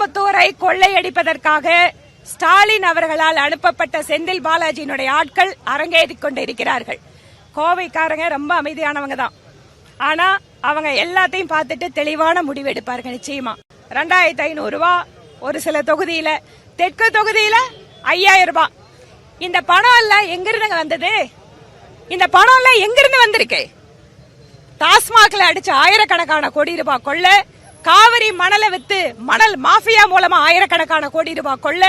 கோயம்புத்தூரை கொள்ளையடிப்பதற்காக ஸ்டாலின் அவர்களால் அனுப்பப்பட்ட செந்தில் பாலாஜியினுடைய ஆட்கள் அரங்கேறிக் கொண்டிருக்கிறார்கள். கோவைக்காரங்க ரொம்ப அமைதியானவங்க தான். ஆனா அவங்க எல்லாத்தையும் பார்த்துட்டு தெளிவான முடிவு எடுப்பார்கள். நிச்சயமா 2500 ரூபாய் ஒரு சில தொகுதியில, தெற்கு தொகுதியில 5000 ரூபாய். இந்த பணம் எல்லாம் எங்கிருந்து வந்தது? இந்த பணம் எல்லாம் எங்கிருந்து வந்திருக்கு? டாஸ்மாக்ல அடிச்ச ஆயிரக்கணக்கான கோடி ரூபாய் கொள்ள, காவிரி மணலை வித்து மணல் மாஃபியா மூலமா ஆயிரக்கணக்கான கோடி ரூபாய் கொள்ள,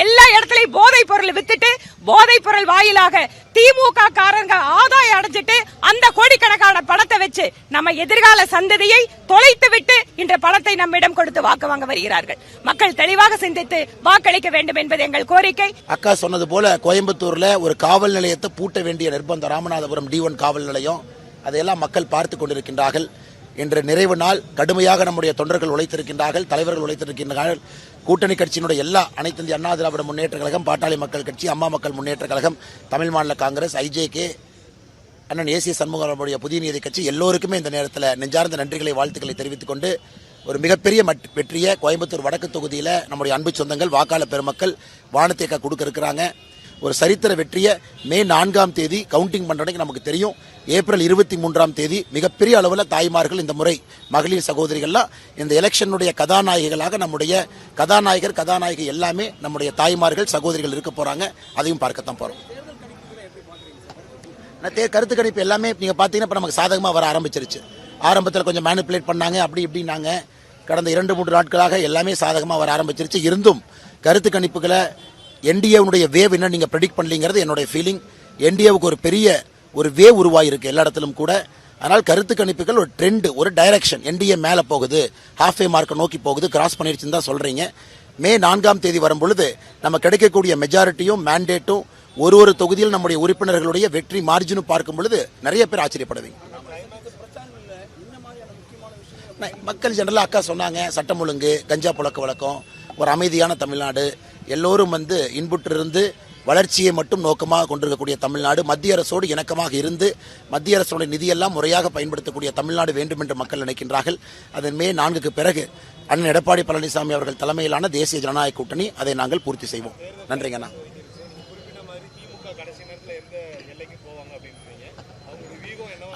எல்லா இடத்துலயும் போதைப் பொருள் வித்துட்டு போதைப் பொருள் வாயிலாக திமுக காரங்க ஆதாயம் அடைஞ்சிட்டு அந்த கோடிக்கணக்கான பணத்தை வச்சு நம்ம எதிர்கால சந்ததியை தொலைத்து விட்டு இந்த பணத்தை நம்மிடம் கொடுத்து வாக்கு வாங்க வருகிறார்கள். மக்கள் தெளிவாக சிந்தித்து வாக்களிக்க வேண்டும் என்பது எங்கள் கோரிக்கை. அக்கா சொன்னது போல கோயம்புத்தூர்ல ஒரு காவல் நிலையத்தை பூட்ட வேண்டிய நிர்பந்தம், ராமநாதபுரம் D1 காவல் நிலையம், அதையெல்லாம் மக்கள் பார்த்து கொண்டிருக்கின்றார்கள். இன்று நிறைவு நாள். கடுமையாக நம்முடைய தொண்டர்கள் உழைத்திருக்கின்றார்கள், தலைவர்கள் உழைத்திருக்கின்றார்கள். கூட்டணி கட்சியினுடைய எல்லா அனைத்து இந்திய அண்ணா திராவிட முன்னேற்ற கழகம், பாட்டாளி மக்கள் கட்சி, அம்மா மக்கள் முன்னேற்ற கழகம், தமிழ் மாநில காங்கிரஸ், IJK, அண்ணன் ஏசிய சண்முகனுடைய புதிய நீதி கட்சி எல்லோருக்குமே இந்த நேரத்தில் நெஞ்சார்ந்த நன்றிகளை, வாழ்த்துக்களை தெரிவித்துக் கொண்டு ஒரு மிகப்பெரிய வெற்றியை கோயம்புத்தூர் வடக்கு தொகுதியில் நம்முடைய அன்பு சொந்தங்கள், வாக்காளர் பெருமக்கள் வானத்தேக்கா கொடுக்க இருக்கிறாங்க. ஒரு சரித்திர வெற்றியை மே 4ஆம் தேதி கவுண்டிங் பண்றதுக்கு நமக்கு தெரியும். ஏப்ரல் 23ஆம் தேதி மிகப்பெரிய அளவில் தாய்மார்கள், இந்த முறை மகளிர் சகோதரிகள்லாம் இந்த எலெக்ஷனுடைய கதாநாயகிகளாக, நம்முடைய கதாநாயகர் கதாநாயகி எல்லாமே நம்முடைய தாய்மார்கள் சகோதரிகள் இருக்க போறாங்க. அதையும் பார்க்கத்தான் போறோம். கருத்து கணிப்பு எல்லாமே நீங்க பாத்தீங்கன்னா இப்ப நமக்கு சாதகமா வர ஆரம்பிச்சிருச்சு. ஆரம்பத்தில் கொஞ்சம் மேனிபுலேட் பண்ணாங்க, அப்படி இப்படின்னாங்க. கடந்த 2-3 நாட்களாக எல்லாமே சாதகமா வர ஆரம்பிச்சிருச்சு. இருந்தும் கருத்து கணிப்புகளை என்டிஏவுடைய வேவ் என்ன நீங்க ப்ரெடிக்ட் பண்ணலங்கிறது என்னுடைய ஃபீலிங். என்டிஏவுக்கு ஒரு பெரிய ஒரு வேவ் உருவாயிருக்கு எல்லா இடத்திலும் கூட. அதனால் கருத்து கணிப்புகள் ஒரு ட்ரெண்ட், ஒரு டைரக்ஷன், என்டிஏ மேல போகுது, ஹாஃப் மார்க்கை நோக்கி போகுது, கிராஸ் பண்ணிருச்சுன்னு தான் சொல்றீங்க. மே 4ஆம் தேதி வரும்பொழுது நம்ம கிடைக்கக்கூடிய மெஜாரிட்டியும் மேண்டேட்டும் ஒரு தொகுதியில் நம்முடைய உறுப்பினர்களுடைய வெற்றி மார்ஜினும் பார்க்கும் பொழுது நிறைய பேர் ஆச்சரியப்படுவீங்க. மக்கள் ஜெனரலா அக்கா சொன்னாங்க, சட்டம் ஒழுங்கு, கஞ்சா புழக்க வழக்கம், ஒரு அமைதியான தமிழ்நாடு, எல்லோரும் இன்புற்றிருந்து வளர்ச்சியை மட்டும் நோக்கமாக கொண்டிருக்கக்கூடிய தமிழ்நாடு, மத்திய அரசோடு இணக்கமாக இருந்து மத்திய அரசுடைய நிதியெல்லாம் முறையாக பயன்படுத்தக்கூடிய தமிழ்நாடு வேண்டும் என்று மக்கள் நினைக்கின்றார்கள். அதன் மே 4க்கு பிறகு அண்ணன் எடப்பாடி பழனிசாமி அவர்கள் தலைமையிலான தேசிய ஜனநாயக கூட்டணி அதை நாங்கள் பூர்த்தி செய்வோம். நன்றிங்கண்ணா.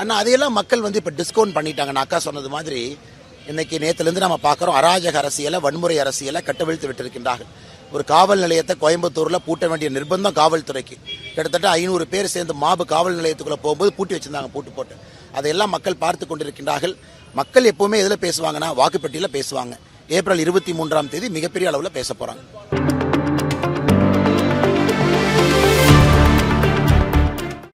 அண்ணா அதையெல்லாம் மக்கள் இப்ப டிஸ்கவுண்ட் பண்ணிட்டாங்க. அக்கா சொன்னது மாதிரி இன்னைக்கு நேத்திலிருந்து நம்ம பார்க்கிறோம், அராஜக அரசியலை, வன்முறை அரசியலை கட்டவிழ்த்து விட்டிருக்கின்றார்கள். ஒரு காவல் நிலையத்தை கோயம்புத்தூர்ல பூட்ட வேண்டிய நிர்பந்தம் காவல்துறைக்கு. கிட்டத்தட்ட 500 பேர் சேர்ந்து மாபு காவல் நிலையத்துக்குள்ள போகும்போது பூட்டி வச்சிருந்தாங்க, பூட்டு போட்டு. அதையெல்லாம் மக்கள் பார்த்து கொண்டிருக்கின்றார்கள். மக்கள் எப்பவுமே எதுல பேசுவாங்கன்னா வாக்குப்பெட்டியில பேசுவாங்க. ஏப்ரல் 23ஆம் தேதி மிகப்பெரிய அளவில் பேச போறாங்க.